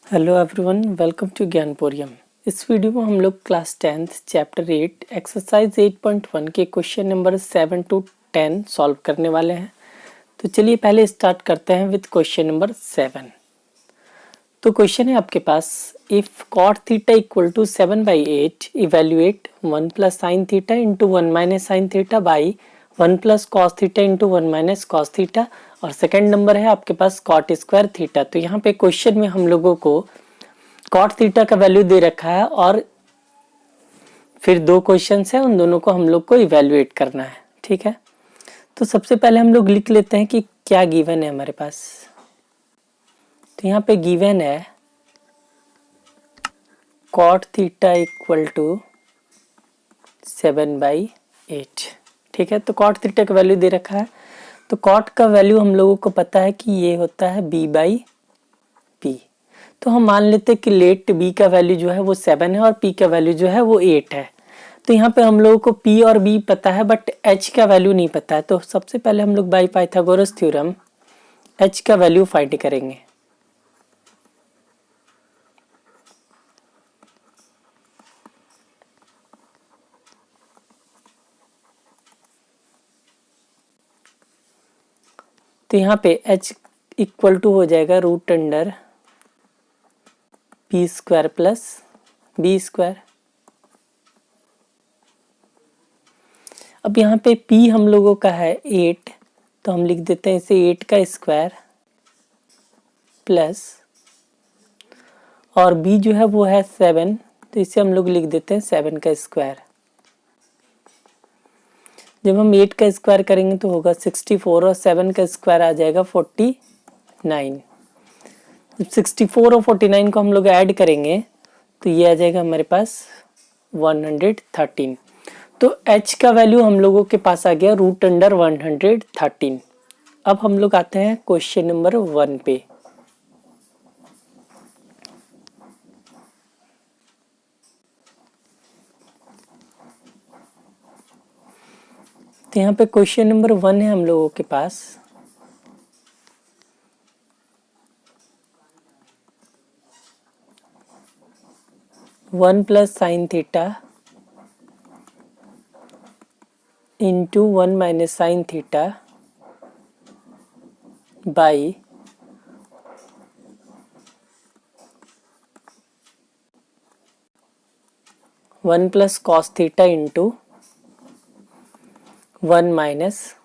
Hello everyone, welcome to Gyanporium. इस video में हम लोग क्लास 10th चैप्टर 8 एक्सरसाइज 8.1 के क्वेश्चन नंबर 7 to 10 सॉल्व करने वाले हैं। तो चलिए पहले स्टार्ट करते हैं विद क्वेश्चन नंबर 7। तो क्वेश्चन है आपके पास, if cot theta equal to 7/8 evaluate 1 plus sine theta into 1 minus sine theta by 1 plus cos theta into 1 minus cos theta, और सेकेंड नंबर है आपके पास cot स्क्वायर थीटा। तो यहाँ पे क्वेश्चन में हम लोगों को cot थीटा का वैल्यू दे रखा है और फिर दो क्वेश्चंस है, उन दोनों को हम लोग को इवेल्युएट करना है। ठीक है, तो सबसे पहले हम लोग लिख लेते हैं कि क्या गिवन है हमारे पास। तो यहाँ पे गिवन है cot थीटा इक्वल टू 7/8। ठीक है, तो cot थीटा का वैल्यू दे रखा है। तो cot का वैल्यू हम लोगों को पता है कि ये होता है b/p। तो हम मान लेते हैं कि लेट b का वैल्यू जो है वो 7 है और p का वैल्यू जो है वो 8 है। तो यहाँ पे हम लोगों को p और b पता है बट h का वैल्यू नहीं पता है। तो सबसे पहले हम लोग बाय पाइथागोरस थ्योरम h का वैल्यू फाइंड करेंगे। तो यहाँ पे h इक्वल टू हो जाएगा root under p square plus b square. अब यहाँ पे p हम लोगों का है 8, तो हम लिख देते हैं इसे 8 का स्क्वायर प्लस, और b जो है वो है 7, तो इसे हम लोग लिख देते हैं 7 का स्क्वायर। जब हम 8 का स्क्वायर करेंगे तो होगा 64 और 7 का स्क्वायर आ जाएगा 49। जब 64 और 49 को हम लोग ऐड करेंगे तो ये आ जाएगा हमारे पास 113। तो h का वैल्यू हम लोगों के पास आ गया रूट अंडर 113। अब हम लोग आते हैं क्वेश्चन नंबर 1 पे। तो यहाँ पे क्वेश्चन नंबर 1 है हम लोगों के पास, one plus sine theta into 1 minus sine theta by 1 plus cos theta into 1 minus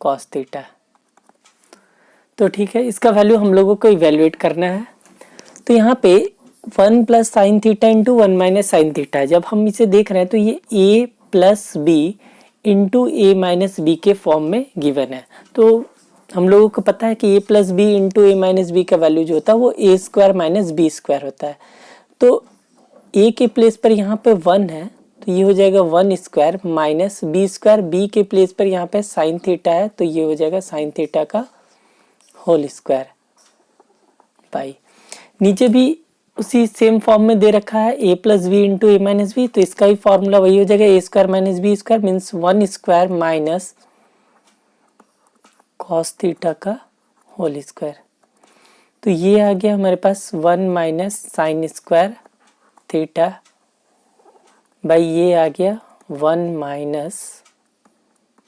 cos theta. तो ठीक है, इसका वैल्यू हम लोगों को इवेल्युएट करना है। तो यहाँ पे 1 plus sine theta into 1 minus sine theta है। जब हम इसे देख रहे हैं तो ये a plus b into a minus b के फॉर्म में गिवन है। तो हम लोगों को पता है कि a plus b into a minus b का वैल्यू जो होता है वो a square minus b square होता है। तो a के प्लेस पर यहाँ पे 1 है, तो ये हो जाएगा 1 square minus b square. B के प्लेस पर यहाँ पे साइन थीटा है, तो ये हो जाएगा साइन थीटा का होल स्क्वायर बाई, नीचे भी उसी सेम फॉर्म में दे रखा है a plus b into a minus b, तो इसका भी फॉर्मूला वही हो जाएगा a square minus b square means 1 square minus cos theta का होल स्क्वायर। तो ये आ गया हमारे पास 1 minus sine square theta by ये आ गया 1 माइनस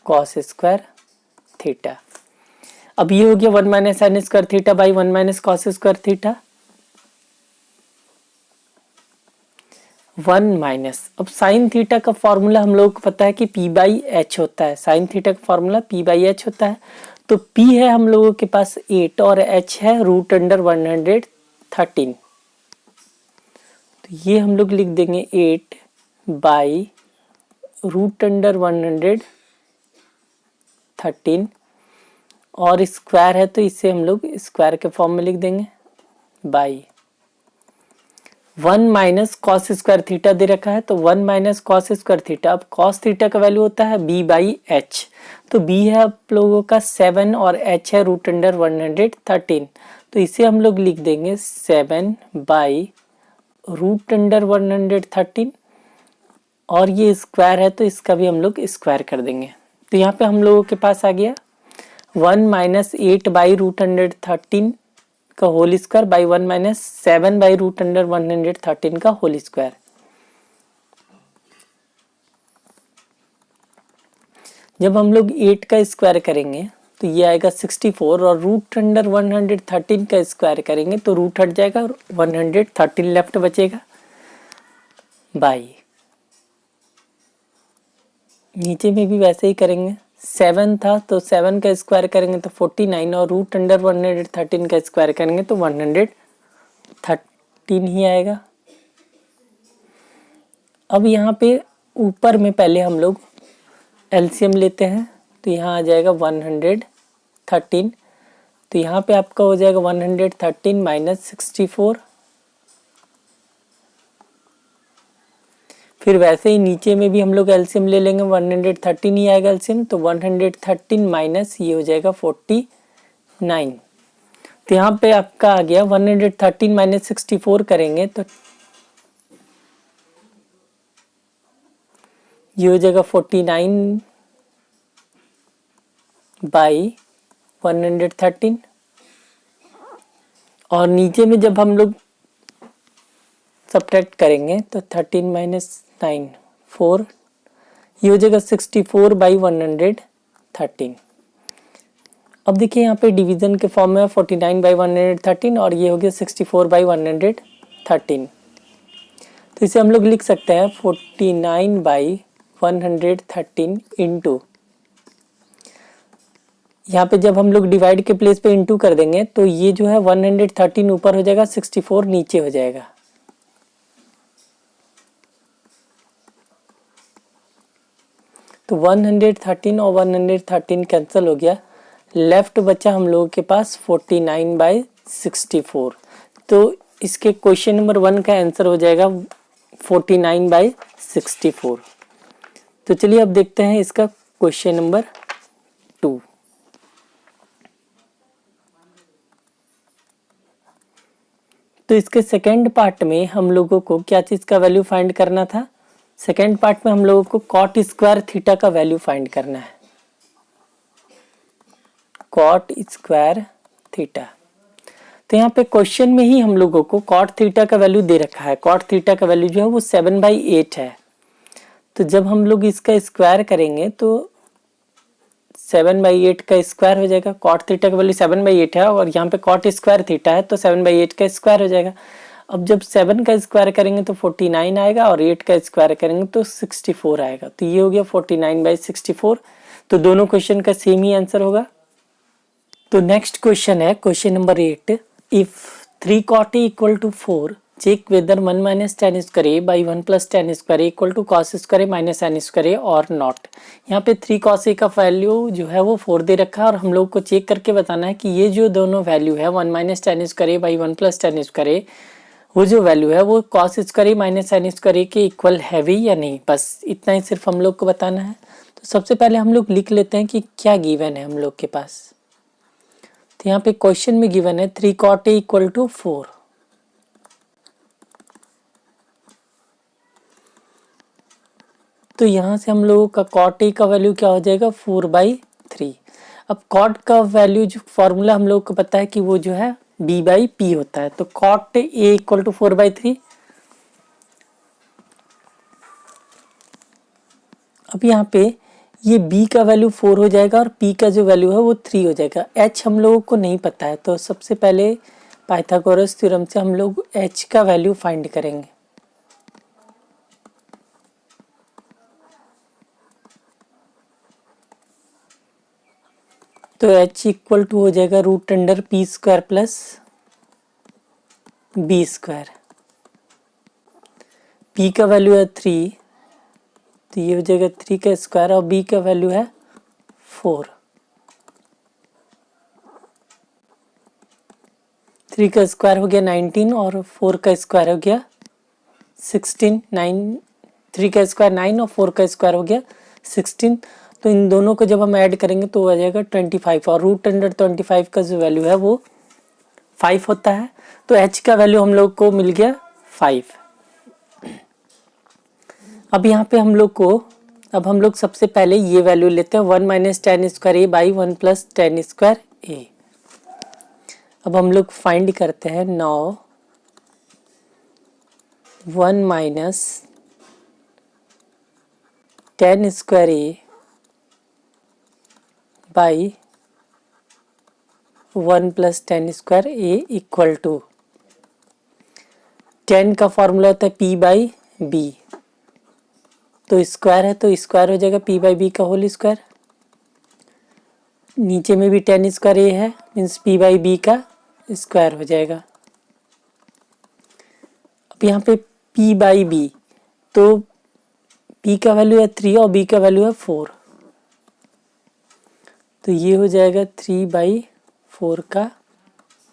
कॉस स्क्वायर थीटा। अब ये हो गया 1 minus sine square theta by 1 minus cos square theta 1 minus. अब साइन थीटा का फॉर्मूला हम लोगों को पता है कि p बाई एच होता है। साइन थीटा का फॉर्मूला p बाई एच होता है। तो p है हम लोगों के पास 8 और h है रूट अंडर 113। तो ये हम लोग लिख देंगे 8 बाई रूट अंडर 113, और स्क्वायर है तो इसे हम लोग स्क्वायर के फॉर्म में लिख देंगे by 1 minus cos square theta दे रखा है, तो 1 माइनस कॉस स्क्वायर थीटा। अब कॉस थीटा का वैल्यू होता है b बाई एच, तो b है आप लोगों का 7 और h है रूट अंडर 113, तो इसे हम लोग लिख देंगे 7 बाई रूट अंडर 113, और ये स्क्वायर है तो इसका भी हम लोग स्क्वायर कर देंगे। तो यहाँ पे हम लोगों के पास आ गया 1 माइनस 8 बाई रूट अंडर 13 का whole square by 1 minus 7 by root under 113 का होल स्क्वायर। जब हम लोग 8 का स्क्वायर करेंगे तो ये आएगा 64 और रूट अंडर 113 का स्क्वायर करेंगे तो रूट हट जाएगा और 113 लेफ्ट बचेगा बाई, नीचे में भी वैसे ही करेंगे। 7 था तो 7 का स्क्वायर करेंगे तो 49 और रूट अंडर 113 का स्क्वायर करेंगे तो 113 ही आएगा। अब यहाँ पे ऊपर में पहले हम लोग एलसीएम लेते हैं तो यहाँ आ जाएगा 113, तो यहाँ पे आपका हो जाएगा 113 माइनस 64। फिर वैसे ही नीचे में भी हम लोग एलसीएम ले लेंगे, 113 ही आएगा एलसीएम, तो 113 माइनस ये हो जाएगा 49। तो यहाँ पे आपका आ गया 113 माइनस 64 करेंगे तो ये हो जाएगा 49 बाई 113। और नीचे में जब हम लोग सब्ट्रैक्ट करेंगे तो 13 माइनस 9 4, ये हो जाएगा 64 बाई 113। अब देखिए यहाँ पे डिवीजन के फॉर्म में 49 बाई 113 और ये हो गया 64 बाई 113। तो इसे हम लोग लिख सकते हैं 49 बाई 113 इंटू, यहाँ पे जब हम लोग डिवाइड के प्लेस पे इंटू कर देंगे तो ये जो है 113 ऊपर हो जाएगा, 64 नीचे हो जाएगा। तो 113 और 113 कैंसिल हो गया, लेफ्ट बचा हम लोगों के पास 49 बाई 64। तो इसके क्वेश्चन नंबर 1 का आंसर हो जाएगा 49 बाई 64। तो चलिए अब देखते हैं इसका क्वेश्चन नंबर 2। तो इसके सेकेंड पार्ट में हम लोगों को क्या चीज का वैल्यू फाइंड करना था? सेकेंड पार्ट में हम लोगों को कॉट स्क्वायर थीटा का वैल्यू फाइंड करना है, कॉट स्क्वायर थीटा। तो यहाँ पे क्वेश्चन में ही हम लोगों को कॉट थीटा का वैल्यू दे रखा है। कॉट थीटा का वैल्यू जो है वो 7/8 है। तो जब हम लोग इसका स्क्वायर करेंगे तो 7/8 का स्क्वायर हो जाएगा। कॉट थीटा का वैल्यू 7/8 है और यहाँ पे कॉट स्क्वायर थीटा है तो 7/8 का स्क्वायर हो जाएगा। अब जब 7 का स्क्वायर करेंगे तो 49 आएगा और 8 का स्क्वायर करेंगे तो 64 आएगा। तो ये हो गया 49/64। तो दोनों क्वेश्चन का सेम ही आंसर होगा। तो नेक्स्ट क्वेश्चन है question number 8। If 3 cot a equal to 4, check whether 1 minus tan square a by 1 plus tan square a equal to cos square a minus sin square a or not। यहाँ पे 3 cos a का value जो है वो 4 दे रखा है और हम लोग को चेक करके बताना है कि ये जो दोनों वैल्यू है 1 minus tan square a by 1 plus tan square a, वो जो वैल्यू है वो cos square a minus sin square a के इक्वल है भी या नहीं। बस इतना ही सिर्फ हम लोग को बताना है। तो सबसे पहले हम लोग लिख लेते हैं कि क्या गिवन है हम लोग के पास। तो यहाँ पे क्वेश्चन में गिवन है 3 cot a इक्वल टू 4। तो यहाँ से हम लोगों का cot a का वैल्यू क्या हो जाएगा 4/3। अब cot का वैल्यू जो फॉर्मूला हम लोगों को पता है कि वो जो है b/p होता है। तो cot a इक्वल टू 4/3। अब यहाँ पे ये b का वैल्यू 4 हो जाएगा और p का जो वैल्यू है वो 3 हो जाएगा। h हम लोगों को नहीं पता है तो सबसे पहले पाइथागोरस थ्योरम से हम लोग h का वैल्यू फाइंड करेंगे। तो h इक्वल टू हो जाएगा √p² प्लस b²। p का वैल्यू है 3 तो ये हो जाएगा 3 का स्क्वायर और b का वैल्यू है 4। 3 का स्क्वायर हो गया 19 और 4 का स्क्वायर हो गया 16। 3 का स्क्वायर 9 और 4 का स्क्वायर हो गया 16। तो इन दोनों को जब हम ऐड करेंगे तो आ जाएगा 25 और √25 का जो वैल्यू है वो 5 होता है। तो h का वैल्यू हम लोग को मिल गया 5। अब यहाँ पे हम लोग सबसे पहले ये वैल्यू लेते हैं 1 minus tan square a by 1 plus tan square a। अब हम लोग फाइंड करते हैं 9 1 minus 10 square A by 1 plus 10 square A equal to 10 का फॉर्मूला होता है पी बाई बी, तो स्क्वायर है तो स्क्वायर हो जाएगा पी बाई बी का होल स्क्वायर। नीचे में भी 10 स्क्वायर ए है, मीन्स पी बाई बी का स्क्वायर हो जाएगा। अब यहाँ पे p बाई बी, तो p का वैल्यू है 3 और b का वैल्यू है 4, तो ये हो जाएगा 3/4 का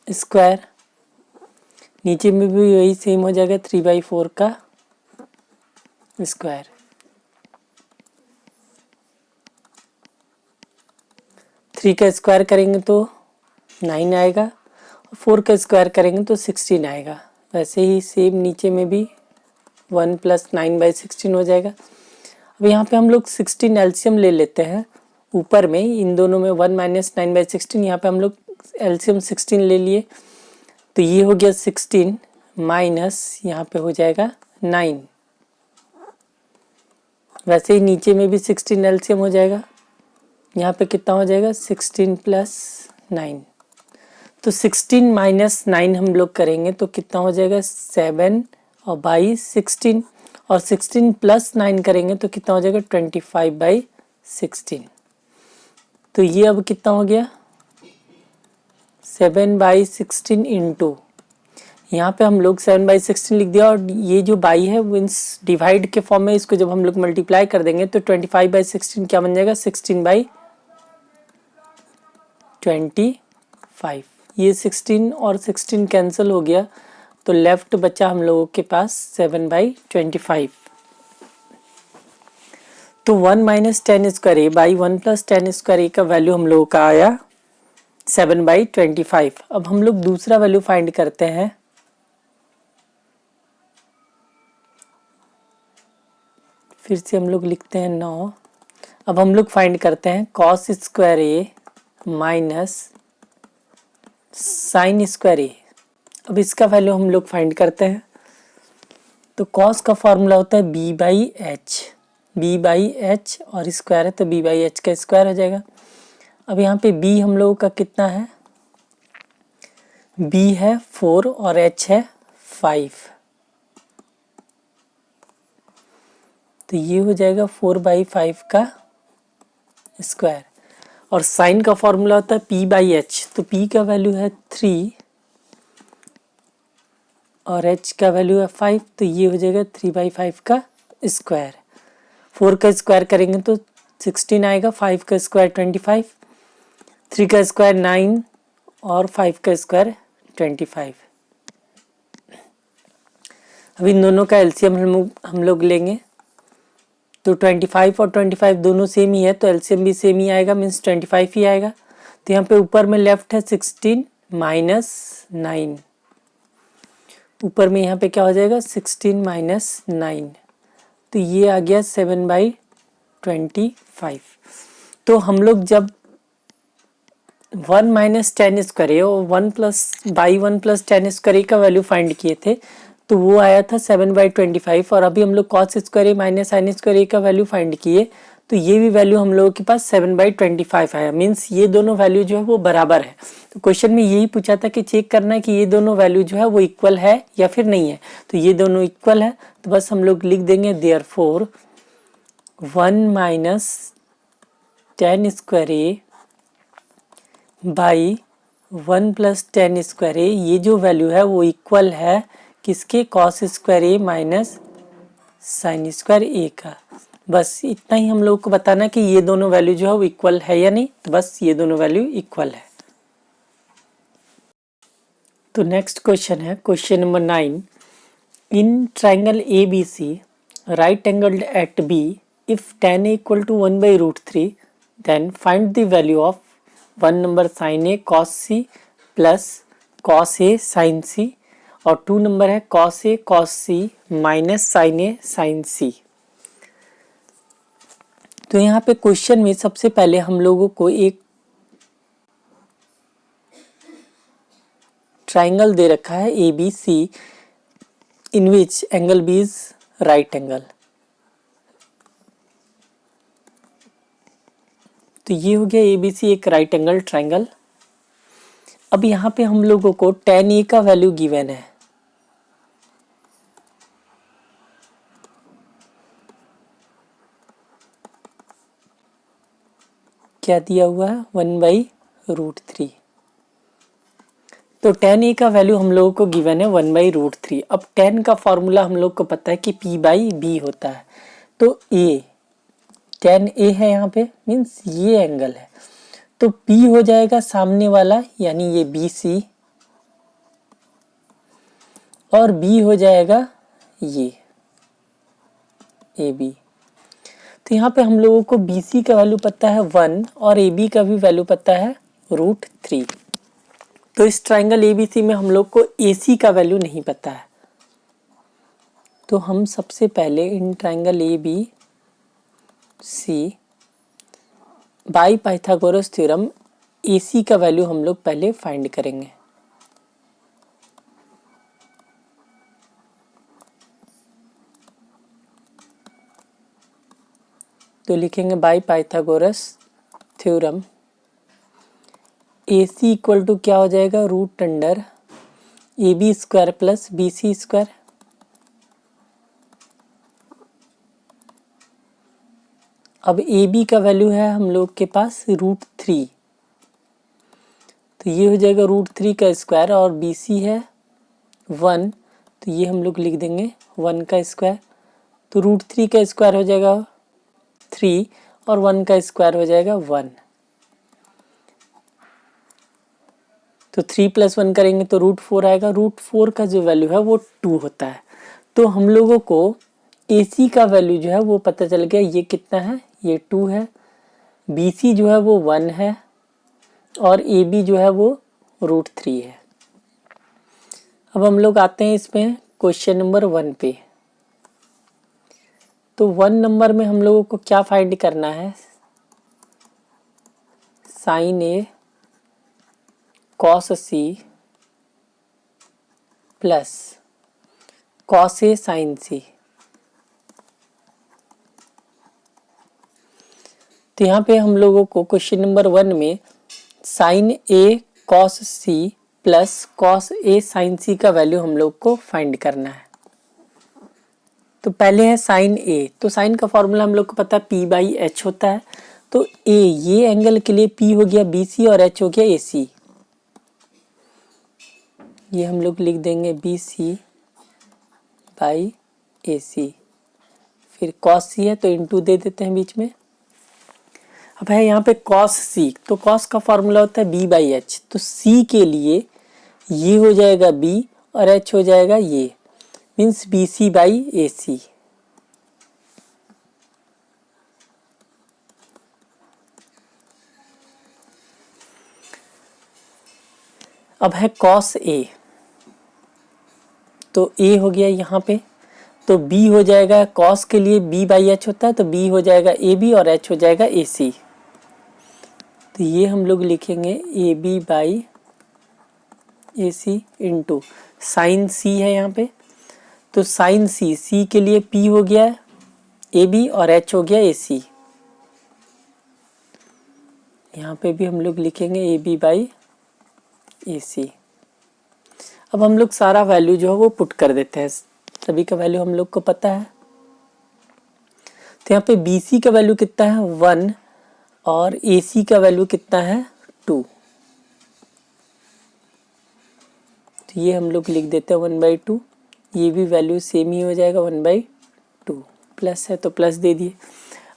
स्क्वायर। नीचे में भी वही सेम हो जाएगा 3/4 का स्क्वायर। 3 का स्क्वायर करेंगे तो 9 आएगा, 4 का स्क्वायर करेंगे तो 16 आएगा। वैसे ही सेम नीचे में भी 1 प्लस 9/16 हो जाएगा। अब यहाँ पे हम लोग 16 एलसीएम ले लेते हैं। ऊपर में इन दोनों में 1 माइनस 9/16, यहाँ पे हम लोग एलसीएम 16 ले लिए, तो ये हो गया 16 माइनस यहाँ पे हो जाएगा 9। वैसे ही नीचे में भी 16 एलसीएम हो जाएगा, यहाँ पे कितना हो जाएगा 16 प्लस 9, तो 16 माइनस 9 हम लोग करेंगे तो कितना हो जाएगा 7 और बाई 16, और 16 प्लस 9 करेंगे तो कितना हो जाएगा 25/16। तो ये अब कितना हो गया 7/16 इंटू, यहाँ पे हम लोग 7/16 लिख दिया, और ये जो बाई है मीन्स डिवाइड के फॉर्म में, इसको जब हम लोग मल्टीप्लाई कर देंगे तो 25/16 क्या बन जाएगा 16/25। ये 16 और 16 कैंसिल हो गया, तो लेफ्ट बचा हम लोगों के पास 7/25। तो 1 minus 10 square A by 1 plus 10 square A का वैल्यू हम लोगों का आया 7/25। अब हम लोग दूसरा वैल्यू फाइंड करते हैं। फिर से हम लोग लिखते हैं 9। अब हम लोग फाइंड करते हैं cos square A minus sine square ए। अब इसका वैल्यू हम लोग फाइंड करते हैं। तो कॉस का फॉर्मूला होता है b/h, और स्क्वायर है तो b/h का स्क्वायर हो जाएगा। अब यहाँ पे b हम लोगों का कितना है, b है 4 और h है 5, तो ये हो जाएगा 4/5 का स्क्वायर। और साइन का फॉर्मूला होता है p/h, तो p का वैल्यू है 3 और h का वैल्यू है 5, तो ये हो जाएगा 3/5 का स्क्वायर। 4 का स्क्वायर करेंगे तो 16 आएगा, 5 का स्क्वायर 25, 3 का स्क्वायर 9 और 5 का स्क्वायर 25। अब इन दोनों का एलसीएम हम लोग लेंगे, तो 25 और 25 दोनों सेम ही है, तो एलसीएम भी सेम ही आएगा, मीन्स 25 ही आएगा। तो यहाँ पे ऊपर में लेफ्ट है 16 माइनस 9, ऊपर में यहाँ पे क्या हो जाएगा 16 माइनस 9, तो ये आ गया 7/25। तो हम लोग जब 1 माइनस 10 स्क्वायर और 1 प्लस 10 स्क्वायर का वैल्यू फाइंड किए थे, तो वो आया था 7/25। और अभी हम लोग cos square minus sine square का वैल्यू फाइंड किए, तो ये भी वैल्यू हम लोगों के पास 7/25 आया, मीन्स ये दोनों वैल्यू जो है वो बराबर है। तो क्वेश्चन में यही पूछा था कि चेक करना है कि ये दोनों वैल्यू जो है वो इक्वल है या फिर नहीं है, तो ये दोनों इक्वल है, तो बस हम लोग लिख देंगे therefore 1 minus 10 square A by 1 plus 10 square A, ये जो वैल्यू है वो इक्वल है किसके, cos square A minus sine square A का। बस इतना ही हम लोग को बताना कि ये दोनों वैल्यू जो है वो इक्वल है या नहीं, तो बस ये दोनों वैल्यू इक्वल है। तो नेक्स्ट क्वेश्चन है question number 9। In triangle A B C right angled at B if tan a equal to 1/√3 then find the value of 1 number sine A cos C plus cos A sine C, और 2 number है cos A cos C minus sine A sine C. तो यहाँ पे question में सबसे पहले हम लोगों को एक ट्राइंगल दे रखा है A B C in which angle B is right angle. तो ये हो गया ए बी सी एक राइट एंगल ट्राइंगल। अब यहाँ पे हम लोगों को tan ए का वैल्यू गिवन है। क्या दिया हुआ है 1/√3। तो tan ए का वैल्यू हम लोगों को गिवन है 1/√3। अब tan का फॉर्मूला हम लोग को पता है कि p/b होता है। तो a tan ए है यहाँ पे, मीन्स ये एंगल है, तो p हो जाएगा सामने वाला यानी ये BC, और b हो जाएगा ये AB। तो यहाँ पे हम लोगों को BC का वैल्यू पता है 1 और AB का भी वैल्यू पता है √3। तो इस ट्राइंगल ABC में हम लोग को AC का वैल्यू नहीं पता है। तो हम सबसे पहले in triangle ABC by Pythagoras theorem AC का वैल्यू हम लोग पहले फाइंड करेंगे। तो लिखेंगे by Pythagoras theorem AC equal to क्या हो जाएगा, √AB² प्लस BC²। अब AB का वैल्यू है हम लोग के पास √3, तो ये हो जाएगा √3 का स्क्वायर, और BC है 1, तो ये हम लोग लिख देंगे 1 का स्क्वायर। तो √3 का स्क्वायर हो जाएगा 3 और 1 का स्क्वायर हो जाएगा 1। तो 3 + 1 करेंगे तो √4 आएगा। √4 का जो वैल्यू है वो 2 होता है। तो हम लोगों को AC का वैल्यू जो है वो पता चल गया, ये कितना है, ये 2 है। BC जो है वो 1 है, और AB जो है वो √3 है। अब हम लोग आते हैं इसमें क्वेश्चन नंबर 1 पे। तो 1 नंबर में हम लोगों को क्या फाइंड करना है, sin A cos C plus cos A sin C। तो यहाँ पे हम लोगों को क्वेश्चन नंबर 1 में sin A cos C plus cos A sin C का वैल्यू हम लोग को फाइंड करना है। तो पहले है sin A, तो sin का फॉर्मूला हम लोग को पता है p/h होता है। तो A ये एंगल के लिए P हो गया BC और H हो गया AC। ये हम लोग लिख देंगे BC/AC। फिर cos C है तो इंटू दे देते हैं बीच में। अब है यहाँ पे cos C, तो cos का फॉर्मूला होता है B/h। तो C के लिए ये हो जाएगा B और H हो जाएगा ये, मीन्स BC/AC। अब है cos A, तो A हो गया यहाँ पे, तो B हो जाएगा, cos के लिए B/h होता है, तो B हो जाएगा AB और H हो जाएगा AC। तो ये हम लोग लिखेंगे AB/AC इंटू साइन C है यहाँ पे, तो साइन C के लिए P हो गया AB और H हो गया AC। यहाँ पे भी हम लोग लिखेंगे AB/AC। अब हम लोग सारा वैल्यू जो है वो पुट कर देते हैं, सभी का वैल्यू हम लोग को पता है। तो यहाँ पे BC का वैल्यू कितना है 1 और AC का वैल्यू कितना है 2। तो ये हम लोग लिख देते हैं 1/2। ये भी वैल्यू सेम ही हो जाएगा 1/2, प्लस है तो प्लस दे दिए।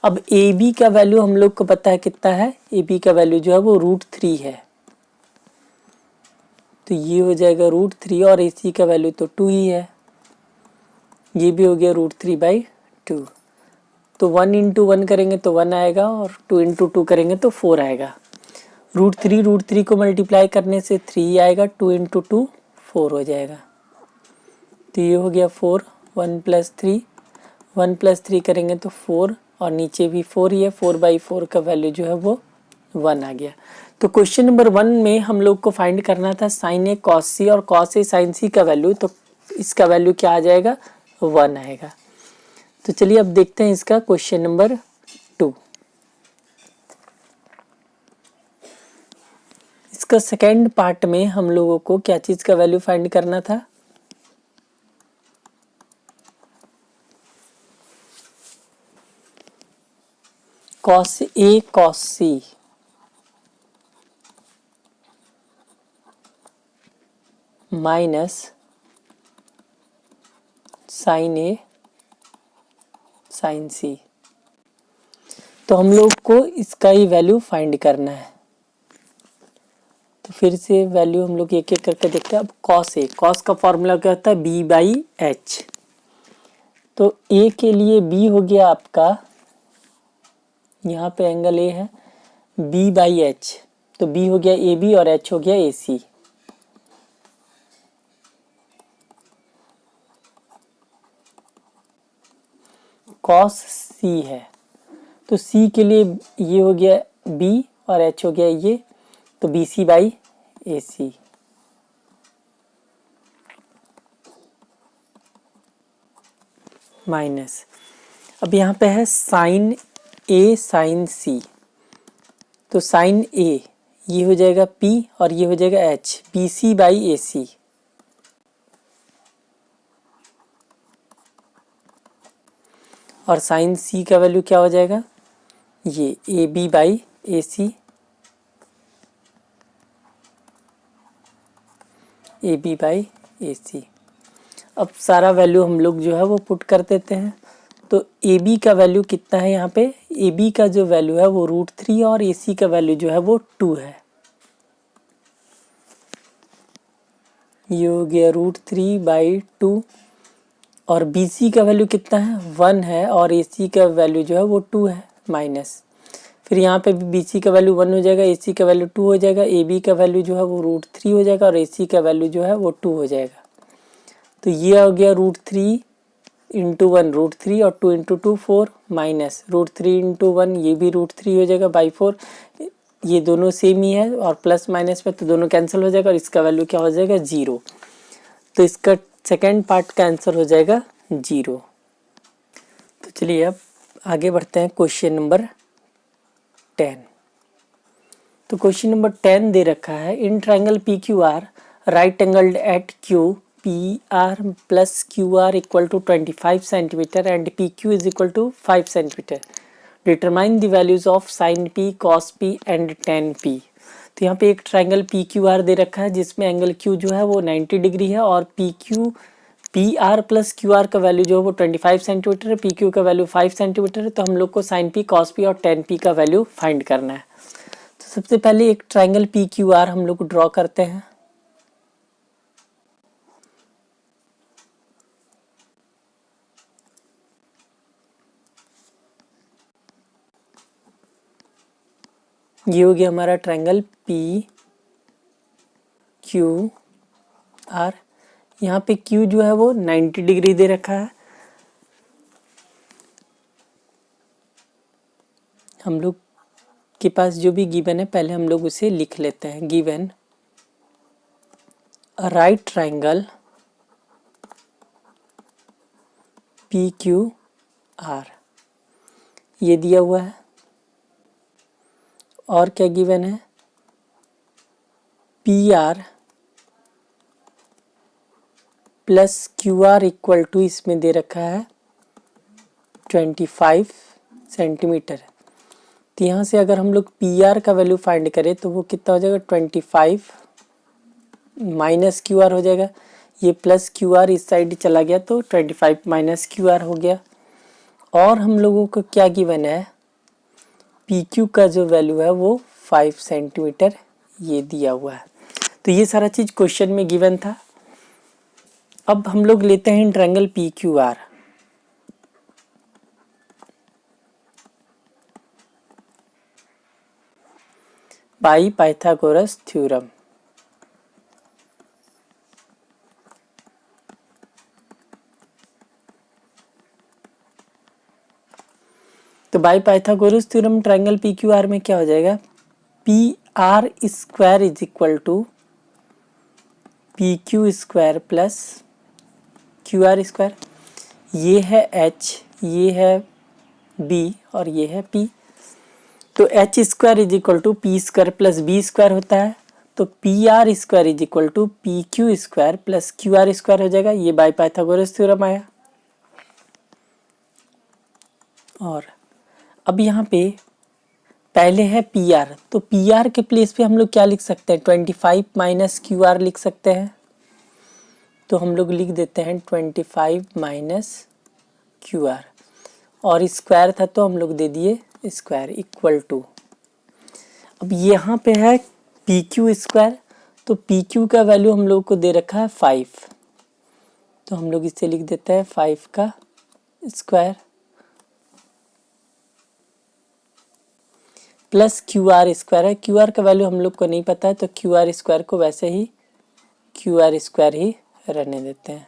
अब AB का वैल्यू हम लोग को पता है कितना है, AB का वैल्यू जो है वो √3 है, तो ये हो जाएगा √3 और AC का वैल्यू तो 2 ही है, ये भी हो गया √3/2। तो 1 × 1 करेंगे तो 1 आएगा और 2 × 2 करेंगे तो 4 आएगा। √3 को मल्टीप्लाई करने से 3 आएगा, 2 × 2 4 हो जाएगा। तो ये हो गया 4, 1 + 3, 1 + 3 करेंगे तो 4 और नीचे भी 4 ही है, 4/4 का वैल्यू जो है वो 1 आ गया। तो क्वेश्चन नंबर 1 में हम लोग को फाइंड करना था साइन ए कॉस सी और कॉस ए साइन सी का वैल्यू, तो इसका वैल्यू क्या आ जाएगा, 1 आएगा। तो चलिए अब देखते हैं इसका क्वेश्चन नंबर 2। इसका सेकेंड पार्ट में हम लोगों को क्या चीज का वैल्यू फाइंड करना था, cos A cos C minus sine A sine C. तो हम लोग को इसका ही वैल्यू फाइंड करना है। तो फिर से वैल्यू हम लोग एक एक करके देखते हैं। अब कॉस ए, कॉस का फॉर्मूला क्या होता है, बी बाई एच। तो ए के लिए बी हो गया आपका, यहाँ पे एंगल ए है, बी बाई एच। तो बी हो गया ए बी और एच हो गया ए सी। कॉस सी है, तो सी के लिए ये हो गया बी और एच हो गया ये, तो B C by A C. Minus, अब यहाँ पे है साइन ए साइन सी। तो साइन ए ये हो जाएगा P और ये हो जाएगा H, B C by A C. और साइन सी का वैल्यू क्या हो जाएगा, ये A B by A C, A B by A C. अब सारा वैल्यू हम लोग जो है वो पुट कर देते हैं। तो ए बी का वैल्यू कितना है, यहाँ पे ए बी का जो वैल्यू है वो √3 और ए सी का वैल्यू जो है वो 2 है। ये हो गया √3/2। और बी सी का वैल्यू कितना है, 1 है, और ए सी का वैल्यू जो है वो 2 है, माइनस। फिर यहाँ पे बी सी का वैल्यू 1 हो जाएगा, ए सी का वैल्यू 2 हो जाएगा, ए बी का वैल्यू जो है वो √3 हो जाएगा और ए सी का वैल्यू जो है वो 2 हो जाएगा। तो ये हो गया √3 इंटू 1 √3 और 2 इंटू 2 4, माइनस √3 इंटू 1 ये भी √3 हो जाएगा बाई 4। ये दोनों सेम ही है और प्लस माइनस में तो दोनों कैंसिल हो जाएगा और इसका वैल्यू क्या हो जाएगा, 0। तो इसका सेकेंड पार्ट का आंसर हो जाएगा 0। तो चलिए अब आगे बढ़ते हैं क्वेश्चन नंबर 10। तो क्वेश्चन नंबर 10 दे रखा है, in triangle P Q R right angled at Q P R plus Q R equal to 25 centimetre and P Q is equal to 5 centimetre, determine the values of sine P cos P and tan P. तो यहाँ पे एक triangle P Q R दे रखा है जिसमें angle Q जो है वो 90 डिग्री है और P R plus Q are का वैल्यू जो है वो 25 सेंटीमीटर है, पी क्यू का वैल्यू 5 सेंटीमीटर है। तो हम लोग को साइन पी कॉस पी और टेन पी का वैल्यू फाइंड करना है। तो सबसे पहले एक ट्रायंगल पी क्यू आर हम लोग ड्रॉ करते हैं। ये हो गया हमारा ट्रायंगल पी क्यू आर। यहाँ पे क्यू जो है वो 90 डिग्री दे रखा है। हम लोग के पास जो भी गिवन है पहले हम लोग उसे लिख लेते हैं। Given a right triangle P Q R, ये दिया हुआ है। और क्या गिवन है, P R plus Q R equal to इसमें दे रखा है 25 सेंटीमीटर। तो यहाँ से अगर हम लोग पी आर का वैल्यू फाइंड करें तो वो कितना हो जाएगा, 25 माइनस क्यू आर हो जाएगा। ये प्लस क्यू आर इस साइड चला गया तो 25 माइनस क्यू आर हो गया। और हम लोगों को क्या गिवन है, पी क्यू का जो वैल्यू है वो 5 सेंटीमीटर ये दिया हुआ है। तो ये सारा चीज क्वेश्चन में गिवन था। अब हम लोग लेते हैं triangle P Q R. By Pythagoras theorem. तो by Pythagoras theorem triangle P Q R में क्या हो जाएगा, P R square is equal to P Q square plus Q R square. ये है एच, ये है बी और ये है पी। तो h square is equal to p square plus b square होता है। तो P R square is equal to P Q square plus Q R square हो जाएगा। ये बाय पाइथागोरस थ्योरम आया। और अब यहाँ पे पहले है पी आर, तो पी आर के प्लेस पे हम लोग क्या लिख सकते हैं, 25 माइनस क्यू आर लिख सकते हैं। तो हम लोग लिख देते हैं 25 माइनस क्यू आर, और स्क्वायर था तो हम लोग दे दिए स्क्वायर इक्वल टू। अब यहाँ पे है पी क्यू स्क्वायर, तो पी क्यू का वैल्यू हम लोग को दे रखा है 5, तो हम लोग इसे लिख देते हैं 5 का square plus Q R square है। क्यू आर का वैल्यू हम लोग को नहीं पता है, तो क्यू आर स्क्वायर को वैसे ही क्यू आर स्क्वायर ही रहने देते हैं।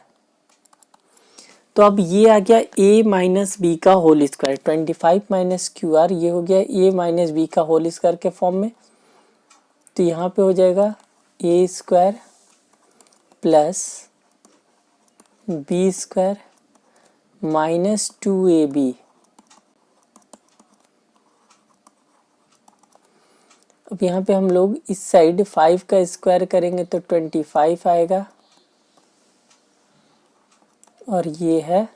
तो अब ये आ गया a माइनस बी का whole square, 25 minus Q R, ये हो गया a माइनस बी का होल स्क्वायर के फॉर्म में। तो यहाँ पे हो जाएगा a square plus b square minus 2ab। अब यहाँ पे हम लोग इस साइड 5 का स्क्वायर करेंगे तो 25 आएगा, और ये है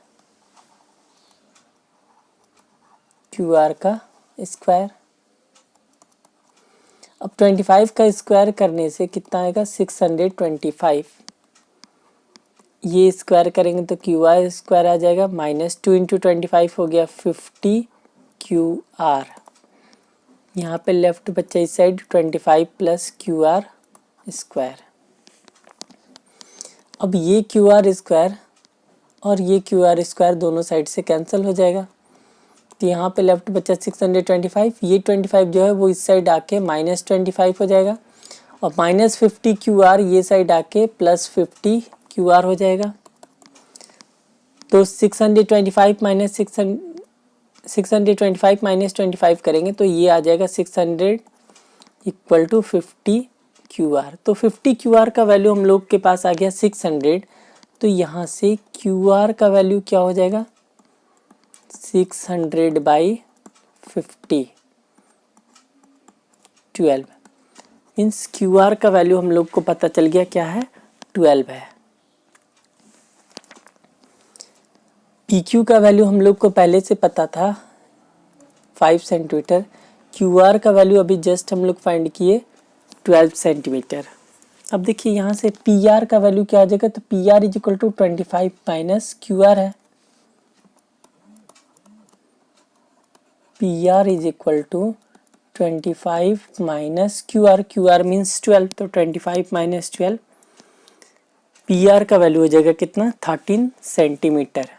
क्यू आर का स्क्वायर। अब 25 का स्क्वायर करने से कितना आएगा, 625। ये स्क्वायर करेंगे तो क्यू आर स्क्वायर आ जाएगा, माइनस 2 इंटू 25 हो गया 50 क्यू आर। यहाँ पे लेफ्ट बच्चा इस side 25 plus Q R square. अब ये क्यू आर स्क्वायर और ये क्यू आर स्क्वायर दोनों साइड से कैंसिल हो जाएगा। तो यहाँ पे लेफ्ट बचा 625, ये 25 जो है वो इस साइड आके माइनस 25 हो जाएगा, और माइनस 50 क्यू आर ये साइड आके प्लस 50 क्यू आर हो जाएगा। तो 625 माइनस 625 माइनस 25 करेंगे तो ये आ जाएगा 600 इक्वल टू 50 क्यू आर। तो 50 क्यू आर का वैल्यू हम लोग के पास आ गया 600। तो यहाँ से क्यू आर का वैल्यू क्या हो जाएगा, 600 बाई 50, 12 मीन्स क्यू आर का वैल्यू हम लोग को पता चल गया क्या है, 12 है। पी क्यू का वैल्यू हम लोग को पहले से पता था 5 सेंटीमीटर। क्यू आर का वैल्यू अभी जस्ट हम लोग फाइंड किए 12 सेंटीमीटर। अब देखिए यहाँ से पी आर का वैल्यू क्या आ जाएगा, तो P R is equal to 25 minus Q R है। P R is equal to 25 minus Q R means 12, तो 25 माइनस 12, पी आर का वैल्यू हो जाएगा कितना, 13 सेंटीमीटर।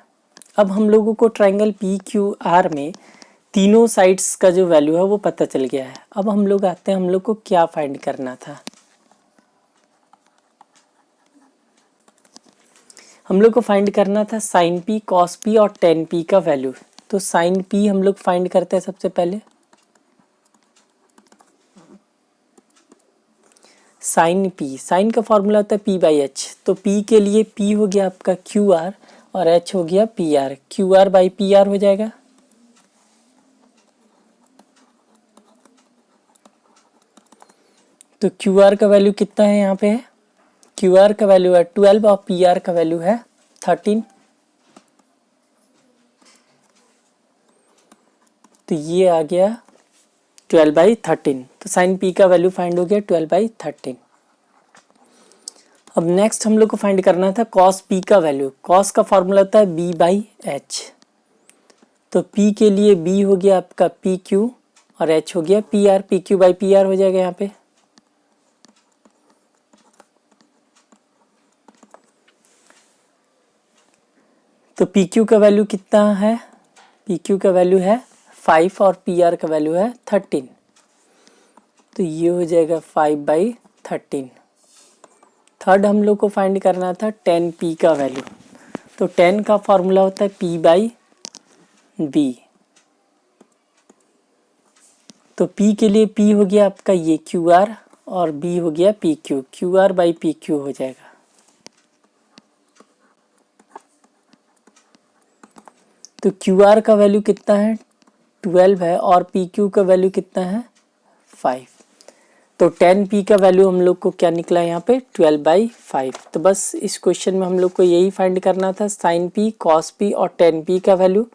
अब हम लोगों को ट्रायंगल पी क्यू आर में तीनों साइड्स का जो वैल्यू है वो पता चल गया है। अब हम लोग आते हैं, हम लोग को क्या फाइंड करना था, हम लोग को फाइंड करना था साइन पी, कॉस पी और टेन पी का वैल्यू। तो साइन पी हम लोग फाइंड करते हैं सबसे पहले। साइन पी, साइन का फॉर्मूला होता है पी बाई एच। तो पी के लिए पी हो गया आपका क्यू आर और एच हो गया P R, Q R by P R हो जाएगा। तो क्यू आर का वैल्यू कितना है यहाँ पे, क्यू आर का वैल्यू है 12 और पी आर का वैल्यू है 13। तो ये आ गया 12 बाई 13। तो साइन पी का वैल्यू फाइंड हो गया 12 बाई 13। अब नेक्स्ट हम लोग को फाइंड करना था कॉस पी का वैल्यू। कॉस का फॉर्मूला होता है बी बाई एच। तो पी के लिए बी हो गया आपका पी क्यू और एच हो गया P R, P Q by P R हो जाएगा यहाँ पे। तो पी क्यू का वैल्यू कितना है, पी क्यू का वैल्यू है 5 और पी आर का वैल्यू है 13। तो ये हो जाएगा 5 बाई 13। थर्ड हम लोग को फाइंड करना था 10 पी का वैल्यू। तो 10 का फॉर्मूला होता है पी बाई बी। तो P के लिए P हो गया आपका ये QR और B हो गया PQ, QR बाई PQ हो जाएगा। तो QR का वैल्यू कितना है 12 है और PQ का वैल्यू कितना है 5। तो 10P का वैल्यू हम लोग को क्या निकला यहाँ पे 12/5। तो बस इस क्वेश्चन में हम लोग को यही फाइंड करना था, साइन P, कॉस P और 10P का वैल्यू।